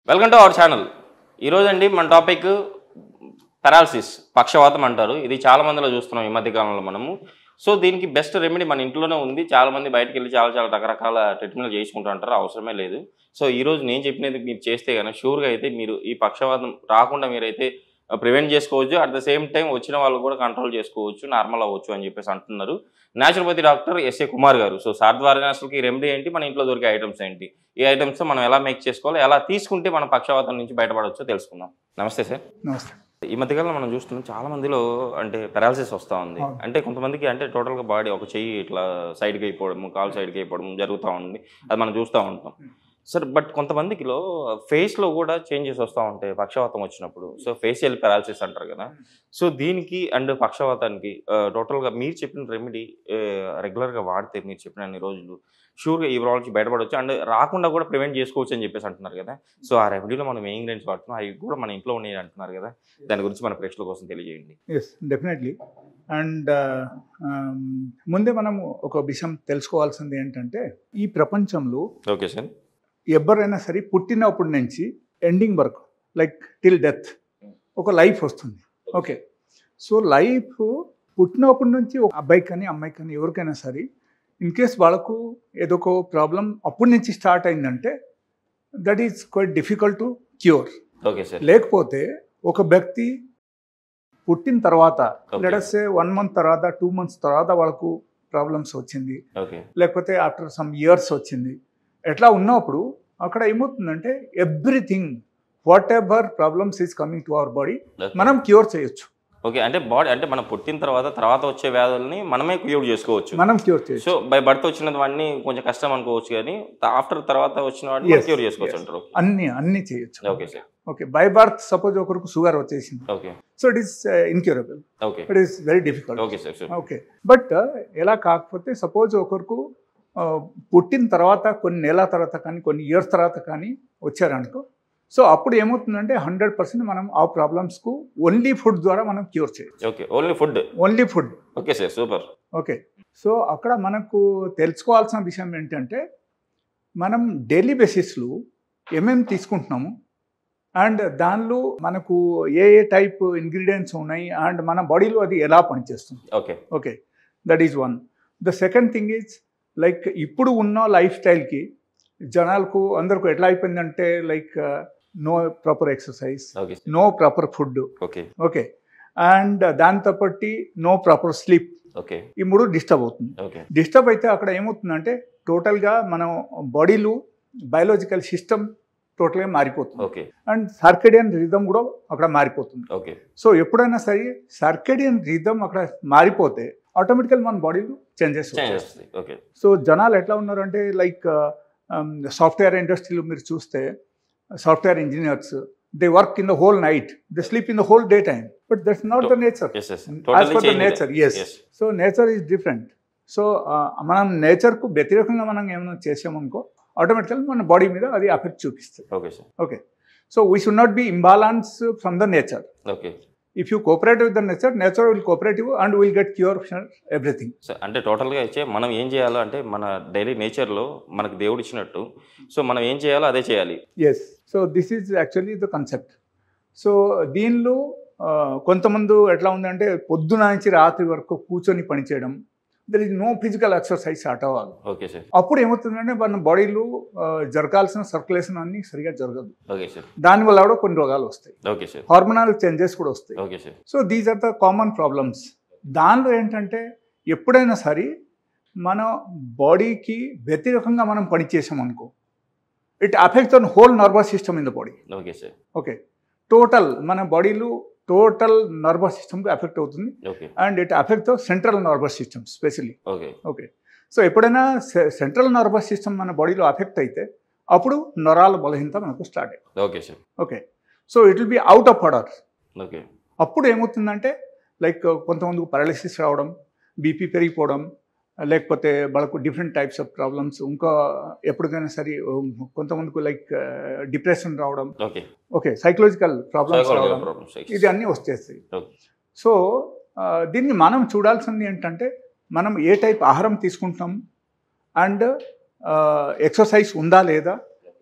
Welcome to our channel. ఈరోజు అండి మన టాపిక్ పెరాలసిస్, పక్షవాతం అంటారు. ఇది చాలా మందిలో చూస్తున్నాం ఈ మధ్య కాలంలో మనము. సో దీనికి బెస్ట్ రెమెడీ మన ఇంట్లోనే ఉంది. చాలామంది బయటకు వెళ్ళి చాలా రకరకాల ట్రీట్మెంట్ చేసుకుంటూ అంటారు, అవసరమే లేదు. సో ఈరోజు నేను చెప్పినది మీరు చేస్తే కనుక షూర్గా అయితే మీరు ఈ పక్షవాతం రాకుండా మీరైతే ప్రివెంట్ చేసుకోవచ్చు. అట్ ద సేమ్ టైం వచ్చిన వాళ్ళు కూడా కంట్రోల్ చేసుకోవచ్చు, నార్మల్ అవ్వచ్చు అని చెప్పేసి అంటున్నారు న్యాచురోపతి డాక్టర్ ఎస్ఏ కుమార్ గారు. సో సార్ ద్వారా అసలుకి రెమెడీ ఏంటి, మన ఇంట్లో దొరికే ఐటమ్స్ ఏంటి, ఈ ఐటమ్స్ మనం ఎలా మేక్ చేసుకోవాలి, ఎలా తీసుకుంటే మన పక్షవాతం నుంచి బయటపడవచ్చో తెలుసుకుందాం. నమస్తే సార్. నమస్తే. ఈ మధ్యకాలంలో మనం చూస్తున్నాం చాలా మందిలో అంటే పెరాలసిస్ వస్తూ ఉంది. అంటే కొంతమందికి అంటే టోటల్గా బాడీ ఒక చెయ్యి ఇట్లా సైడ్కి అయిపోవడం, కాలు సైడ్కి అయిపోవడం జరుగుతూ ఉంది, అది మనం చూస్తూ ఉంటాం సార్. బట్ కొంతమందికిలో ఫేస్లో కూడా చేంజెస్ వస్తూ ఉంటాయి పక్షవాతం వచ్చినప్పుడు. సో ఫేషియల్ పెరాలసిస్ అంటారు కదా. సో దీనికి అండ్ పక్షవాతానికి టోటల్గా మీరు చెప్పిన రెమెడీ రెగ్యులర్గా వాడితే మీరు చెప్పిన అన్ని రోజులు షూర్గా ఈ ప్రాబ్లమ్స్ బయటపడవచ్చు అండ్ రాకుండా కూడా ప్రివెంట్ చేసుకోవచ్చు అని చెప్పేసి అంటున్నారు కదా. సో ఆ రెమెడీలో మనం ఏ ఇంగ్రీడియంట్స్ వాడుతున్నాం అవి కూడా మన ఇంట్లో ఉన్నాయి అంటున్నారు కదా, దాని గురించి మన ప్రేక్షకుల కోసం తెలియజేయండి. Yes, definitely. అండ్ ముందే మనం ఒక విషయం తెలుసుకోవాల్సింది ఏంటంటే, ఈ ప్రపంచంలో ఓకే సార్, ఎవరైనా సరే పుట్టినప్పటి నుంచి ఎండింగ్ వరకు లైక్ టిల్ డెత్ ఒక లైఫ్ వస్తుంది. ఓకే, సో లైఫ్ పుట్టినప్పటి నుంచి ఒక అబ్బాయికి కానీ అమ్మాయికి కానీ ఎవరికైనా సరే ఇన్ కేస్ వాళ్ళకు ఏదో ఒక ప్రాబ్లం అప్పటి నుంచి స్టార్ట్ అయిందంటే that is quite difficult to cure. Okay sir. లేకపోతే ఒక వ్యక్తి పుట్టిన తర్వాత లెట్స్ 1 month తర్వాత 2 months తర్వాత వాళ్ళకు ప్రాబ్లమ్స్ వచ్చింది, లేకపోతే ఆఫ్టర్ సమ్ ఇయర్స్ వచ్చింది, ఎట్లా ఉన్నప్పుడు అక్కడ ఏమవుతుందంటే everything what ever problems is coming to our body మనం క్యూర్ చేయొచ్చు. ఓకే, అంటే బాడీ అంటే మనం పుట్టిన తర్వాత వచ్చే వ్యాధుల్ని మనమే క్యూర్ చేసుకోవచ్చు, మనం క్యూర్ చేయొచ్చు. సో బై బర్త్ వచ్చిన వాడిని కొంచెం కష్టం అనుకోవచ్చు, కానీ ఆఫ్టర్ తర్వాత వచ్చిన వాడిని క్యూర్ చేసుకోవచ్చు అంటారు. అన్ని చేయొచ్చు. Okay sir. Okay, by birth suppose ఒకరికి షుగర్ వచ్చేసింది, okay, so it is incurable, okay, it is very difficult. Okay sir. Okay, but ఎలా కాకపోతే సపోజ్ ఒకరికి పుట్టిన తర్వాత కొన్ని నెలల తర్వాత కానీ కొన్ని ఇయర్స్ తర్వాత కానీ వచ్చారనుకో, సో అప్పుడు ఏమవుతుందంటే 100% మనం ఆ ప్రాబ్లమ్స్కు ఓన్లీ ఫుడ్ ద్వారా మనం క్యూర్ చేయొచ్చు. Okay, only food. Okay sir, super. Okay, so అక్కడ మనకు తెలుసుకోవాల్సిన విషయం ఏంటంటే, మనం డైలీ బేసిస్లో ఏమేమి తీసుకుంటున్నాము అండ్ దానిలో మనకు ఏ టైప్ ఇంగ్రీడియంట్స్ ఉన్నాయి అండ్ మన బాడీలో అది ఎలా పనిచేస్తుంది. Okay, okay, that is one. The second thing is like ఇప్పుడు ఉన్న లైఫ్ స్టైల్కి జనాలకు అందరికి ఎట్లా అయిపోయిందంటే like no proper exercise, no proper food, okay, and దాంతో పట్టి నో ప్రాపర్ స్లీప్, ఈ మూడు డిస్టర్బ్ అవుతుంది. డిస్టర్బ్ అయితే అక్కడ ఏమవుతుందంటే టోటల్గా మనం బాడీలో బయాలజికల్ సిస్టమ్ టోటల్గా మారిపోతుంది అండ్ సర్కేడియన్ రిథమ్ కూడా అక్కడ మారిపోతుంది. సో ఎప్పుడైనా సరే సర్కేడియన్ రిథమ్ అక్కడ మారిపోతే ఆటోమేటికల్ మన బాడీలో చేంజెస్ వచ్చేస్తాయి. సో జనాలు ఎట్లా ఉన్నారు అంటే లైక్ సాఫ్ట్వేర్ ఇండస్ట్రీలో మీరు చూస్తే software engineers they work in the whole night, they sleep in the whole day time, but that's not the nature. As per the nature, yes. So nature is different. So మనం నేచర్కు వ్యతిరేకంగా మనం ఏమైనా చేసామనుకో ఆటోమేటికల్ మన body మీద అది effect చూపిస్తుంది. Okay, so we should not be imbalance from the nature. If you cooperate with the nature will cooperate you and will get cure everything. అంటే టోటల్గా అయితే మనం ఏం చేయాలో అంటే మన డైలీ నేచర్లో మనకు దేవుడు ఇచ్చినట్టు, సో మనం ఏం చేయాలో అదే చేయాలి. Yes, so this is actually the concept. So దీనిలో కొంతమంది ఎట్లా ఉందంటే పొద్దున నుంచి రాత్రి వరకు కూర్చొని పనిచేయడం, there is no physical exercise at all. Okay sir. అప్పుడు ఏమవుతుందంటే మన బాడీలో జరగాల్సిన సర్క్యులేషన్ అన్ని సరిగా జరగదు. Okay sir. దానివల్ల కూడా కొన్ని రోగాలు వస్తాయి. Okay sir. హార్మోనల్ చేంజెస్ కూడా వస్తాయి. Okay sir. So these are the common problems. దానిలో ఏంటంటే ఎప్పుడైనా సరే మన బాడీకి వ్యతిరేకంగా మనం పనిచేసాం అనుకో, it affects on whole nervous system in the body. Okay sir. Okay, total మన బాడీలో టోటల్ నర్వస్ సిస్టమ్కి ఎఫెక్ట్ అవుతుంది and it effect central nervous system specially. Okay, so ఎప్పుడైనా సెంట్రల్ నర్వస్ సిస్టమ్ మన బాడీలో ఎఫెక్ట్ అయితే అప్పుడు నరాల బలహీనత మనకు స్టార్ట్ అయ్యింది. Okay sir. Okay, so it will be out of order. Okay, అప్పుడు ఏమవుతుందంటే లైక్ కొంతమందికి పారాలిసిస్ రావడం, బీపీ పెరిగిపోవడం, లేకపోతే వాళ్ళకు డిఫరెంట్ టైప్స్ ఆఫ్ ప్రాబ్లమ్స్, ఇంకా ఎప్పటికైనా సరే కొంతమందికి లైక్ డిప్రెషన్ రావడం, ఓకే, సైకలాజికల్ ప్రాబ్లమ్స్ రావడం, ఇది అన్నీ వచ్చేస్తాయి. సో దీన్ని మనం చూడాల్సింది ఏంటంటే మనం ఏ టైప్ ఆహారం తీసుకుంటాం అండ్ ఎక్సర్సైజ్ ఉందా లేదా,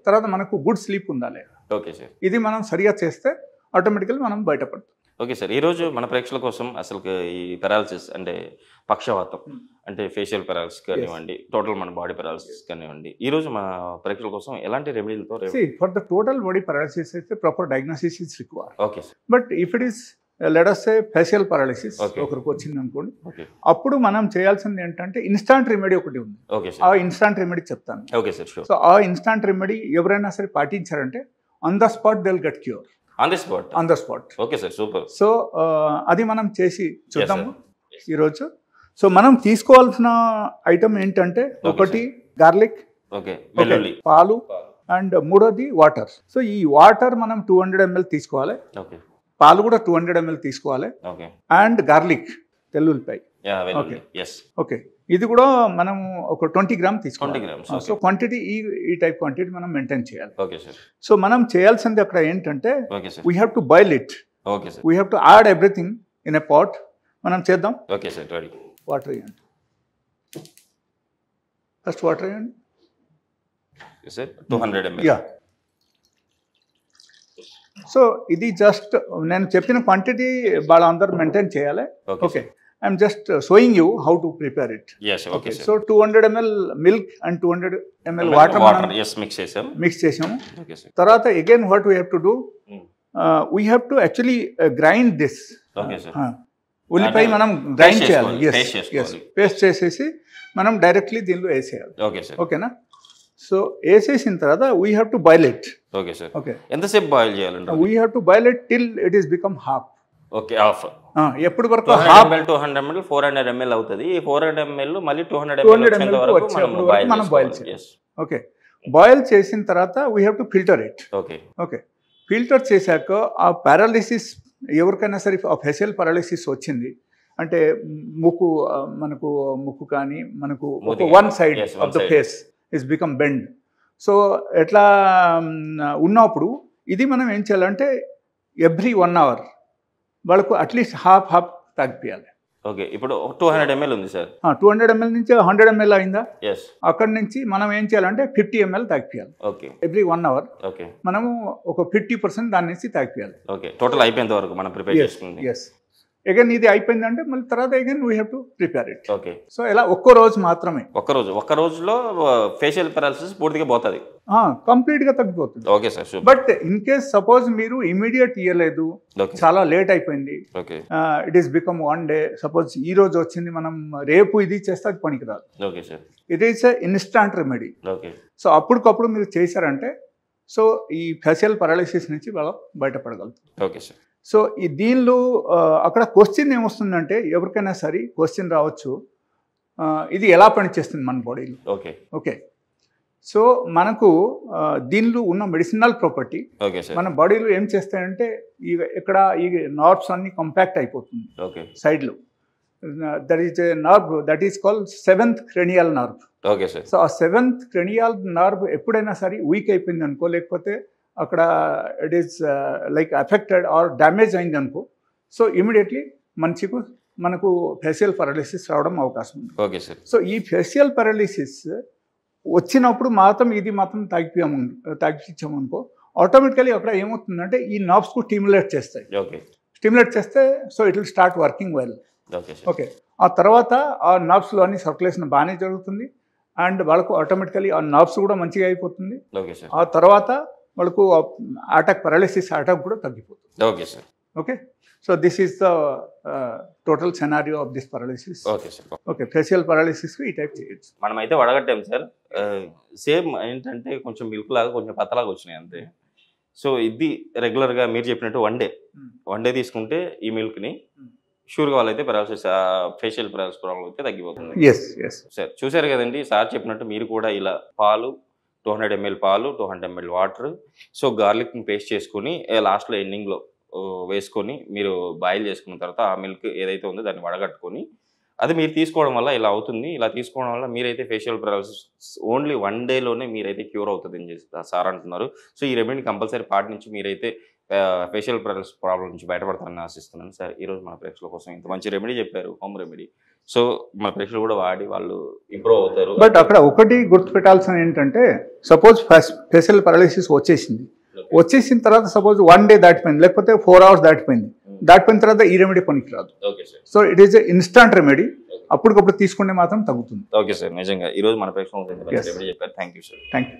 తర్వాత మనకు గుడ్ స్లీప్ ఉందా లేదా. Okay sir. ఇది మనం సరిగా చేస్తే ఆటోమేటికల్ మనం బయటపడతాం. Okay sir. ఈరోజు మన ప్రేక్షకుల కోసం అసలు ఈ పెరాలసిస్ అంటే పక్షవాతం అంటే ఫేషియల్ పెరాలసిస్ కానివ్వండి, టోటల్ మన బాడీ పెరాలసిస్ కానివ్వండి, ఈరోజు మన ప్రేక్షకుల కోసం ఎలాంటి రెమెడీలతో for the total body paralysis అయితే proper diagnosis is required. Okay sir. But if it is let us say facial paralysis ఒకరికి వచ్చింది అనుకోండి, అప్పుడు మనం చేయాల్సింది ఏంటంటే ఇన్స్టాంట్ రెమెడీ ఒకటి ఉంది. ఓకే ఆ సార్. ఇన్స్టాంట్ రెమెడీ చెప్తాను. Okay sir. షూర్. సో ఆ ఇన్స్టాంట్ రెమెడీ ఎవరైనా సరే పాటించారంటే on the spot they will get cure. On the spot. On the spot. Okay sir. Super. So అది మనం చేసి చూద్దాము ఈరోజు. సో మనం తీసుకోవాల్సిన ఐటమ్ ఏంటంటే ఒకటి గార్లిక్, ఓకే, వెల్లుల్లి, పాలు, అండ్ మూడోది వాటర్. సో ఈ వాటర్ మనం 200 ml తీసుకోవాలి, ఓకే, పాలు కూడా 200 ml తీసుకోవాలి, ఓకే, అండ్ గార్లిక్ తెల్లుల్లిపాయ, వెల్లుల్లి, yes, ఓకే, ఇది కూడా మనం ఒక 20 గ్రామ్ తీసుకోవాలి. 20 grams, సో క్వాంటిటీ ఈ టైప్ క్వాంటిటీ మనం మెయింటైన్ చేయాలి. Okay sir. సో మనం చేయాల్సింది అక్కడ ఏంటంటే okay sir. We have to boil it. Okay sir. We have to add everything in a pot. మనం చేద్దాం. Okay sir. రెడీ. వాటర్ వేయండి, ఫస్ట్ వాటర్ వేయండి సార్. 200 ml. యా. సో ఇది జస్ట్ నేను చెప్పిన క్వాంటిటీ వాళ్ళందరూ మెయింటైన్ చేయాలి. Okay, I'm just showing you how to prepare it. Okay sir. So 200 ml milk and 200 ml water mix చేసాము. Okay sir. తర్వాత again what we have to do, we have to actually grind this. Okay sir. ఉల్లిపాయ మనం grind చేయాలి. Paste చేసేసి మనం directly దీనిలో వేసేయాలి. Okay sir. ఓకేనా. సో వేసేసిన తర్వాత we have to boil it. Okay sir. Okay, ఎంతసేపు బాయిల్ చేయాలంటే? We have to boil it till it is become half. Okay, half. ఎప్పుడు వరకు 200 ml 400 ml అవుతుంది. ఈ 400 ml మళ్ళీ 200 ml వరకు మనం బాయిల్ చేయాలి. ఓకే, బాయిల్ చేసిన తర్వాత we have to filter it. Okay, okay, filter చేశాక ఆ పారాలిసిస్ ఎవరికైనా సరే ఆ ఫేషియల్ పారాలిసిస్ వచ్చింది అంటే మనకు ముక్కు కానీ మనకు one side of the face is become bend. So ఎట్లా ఉన్నప్పుడు ఇది మనం ఏం చేయాలంటే ఎవ్రీ 1 hour వాళ్ళకు అట్లీస్ట్ హాఫ్ తగ్గిపోయాలి. ఓకే, ఇప్పుడు 200 ml ఉంది సార్. 200 ml నుంచి 100 ml అయిందా? ఎస్. అక్కడి నుంచి మనం ఏం చేయాలంటే 50 ml తగ్గిపోయాలి. Okay, every 1 hour. ఓకే, మనము ఒక 50% దాని నుంచి తగ్గిపోయాలి. ఓకే, టోటల్ అయిపోయేంత వరకు మనం ప్రిపేర్ చేసుకుంది. ఎస్. అగైన్ ఇది అయిపోయిందంటే మళ్ళీ తర్వాత again we have to prepare it. Okay. So ఇలా ఒక్క రోజు మాత్రమే. ఒక్క రోజులో ఫేషియల్ పారాలిసిస్ పూర్తిగా పోతుంది, కంప్లీట్ గా తగ్గిపోతుంది. Okay sir. But in case suppose మీరు ఇమీడియట్ ఇవ్వలేదు, చాలా లేట్ అయిపోయింది, it is become 1 day, suppose ఈ రోజు వచ్చింది మనం రేపు ఇది చేస్తే అది పనికిరాదు. Okay sir. It is instant remedy. Okay. So అప్పటికప్పుడు మీరు చేశారంటే సో ఈ ఫేషియల్ పారాలిసిస్ నుంచి బయటపడగలుగుతారు. Okay sir. సో ఈ దీనిలో అక్కడ క్వశ్చన్ ఏమొస్తుందంటే ఎవరికైనా సరే క్వశ్చన్ రావచ్చు, ఇది ఎలా పనిచేస్తుంది మన బాడీలో. ఓకే. ఓకే, సో మనకు దీనిలో ఉన్న మెడిసినల్ ప్రాపర్టీ మన బాడీలో ఏం చేస్తాయంటే ఇక్కడ ఈ నర్వ్స్ అన్ని కంపాక్ట్ అయిపోతుంది. ఓకే. సైడ్లో that is a nerve that is called 7th cranial nerve. Okay sir. So ఆ 7th cranial nerve ఎప్పుడైనా సరే వీక్ అయిపోయింది అనుకో, లేకపోతే అక్కడ it is like affected or damage అయింది అనుకో, సో ఇమీడియట్లీ మనకు ఫేషియల్ పారాలిసిస్ రావడం అవకాశం ఉంది. Okay sir. సో ఈ ఫేషియల్ పారాలిసిస్ వచ్చినప్పుడు మాత్రం తగ్గించాము అనుకో, ఆటోమేటికలీ అక్కడ ఏమవుతుందంటే ఈ నర్వ్స్కు స్టిమ్యులేట్ చేస్తాయి. ఓకే. స్టిమ్యులేట్ చేస్తే so it will start working well. Okay, ఆ తర్వాత ఆ నర్వ్స్లో అన్ని సర్క్యులేషన్ బాగానే జరుగుతుంది అండ్ వాళ్ళకు ఆటోమేటికలీ ఆ నర్వ్స్ కూడా మంచిగా అయిపోతుంది. Okay sir. ఆ తర్వాత వాళ్ళకు పారాలిసిస్ అటాక్ కూడా తగ్గిపోతుంది. Okay sir. Okay, so this is the total scenario of this paralysis. Okay sir. Okay, facial paralysis ఈ టైప్ చేయొచ్చు. మనం అయితే వడగట్టాం సార్. సేమ్ ఏంటంటే కొంచెం మిల్క్ లాగా కొంచెం పతలాగా వచ్చినాయి అంతే. సో ఇది రెగ్యులర్గా మీరు చెప్పినట్టు వన్ డే తీసుకుంటే ఈ మిల్క్ని షూర్గా వాళ్ళైతే పారాలిసిస్ ఫేషియల్ పారాలిసిస్ ప్రాబ్లం అయితే తగ్గిపోతుంది. సార్ చూసారు కదండి, సార్ చెప్పినట్టు మీరు కూడా ఇలా పాలు 200 ml పాలు, 200 ml వాటర్, సో గార్లిక్ని పేస్ట్ చేసుకొని లాస్ట్లో ఎండింగ్లో వేసుకొని మీరు బాయిల్ చేసుకున్న తర్వాత ఆ మిల్క్ ఏదైతే ఉందో దాన్ని వడగట్టుకొని అది మీరు తీసుకోవడం వల్ల ఇలా అవుతుంది. ఇలా తీసుకోవడం వల్ల మీరైతే ఫేషియల్ పారాలిసిస్ ఓన్లీ 1 dayలోనే మీరైతే క్యూర్ అవుతుంది అని సార్ అంటున్నారు. సో ఈ రెమెడీ కంపల్సరీ పాటించి మీరైతే ఫేషియల్ పారాలిసిస్ ప్రాబ్లం నుంచి బయటపడతారని ఆశిస్తున్నాను. సార్ ఈరోజు మన ప్రేక్షకుల కోసం ఇంత మంచి రెమెడీ చెప్పారు, హోమ్ రెమెడీ. సో మన ప్రేక్షకులు కూడా వాడి వాళ్ళు ఇంప్రూవ్ అవుతారు. బట్ అక్కడ ఒకటి గుర్తుపెట్టాల్సిన ఏంటంటే సపోజ్ ఫేషియల్ పారాలిసిస్ వచ్చేసింది, వచ్చేసిన తర్వాత సపోజ్ 1 డే దాటిపోయింది, లేకపోతే 4 hours దాటిపోయింది, దాటిపోయిన తర్వాత ఈ రెమెడీ పనికిరాదు. Okay sir. So it is instant remedy, అప్పటికప్పుడు తీసుకుంటే మాత్రం తగ్గుతుంది. ఓకే సార్, నిజంగా ఈరోజు మన ప్రేక్షకులకు Yes. రెమెడీ చెప్పారు. Thank you sir. Thank you.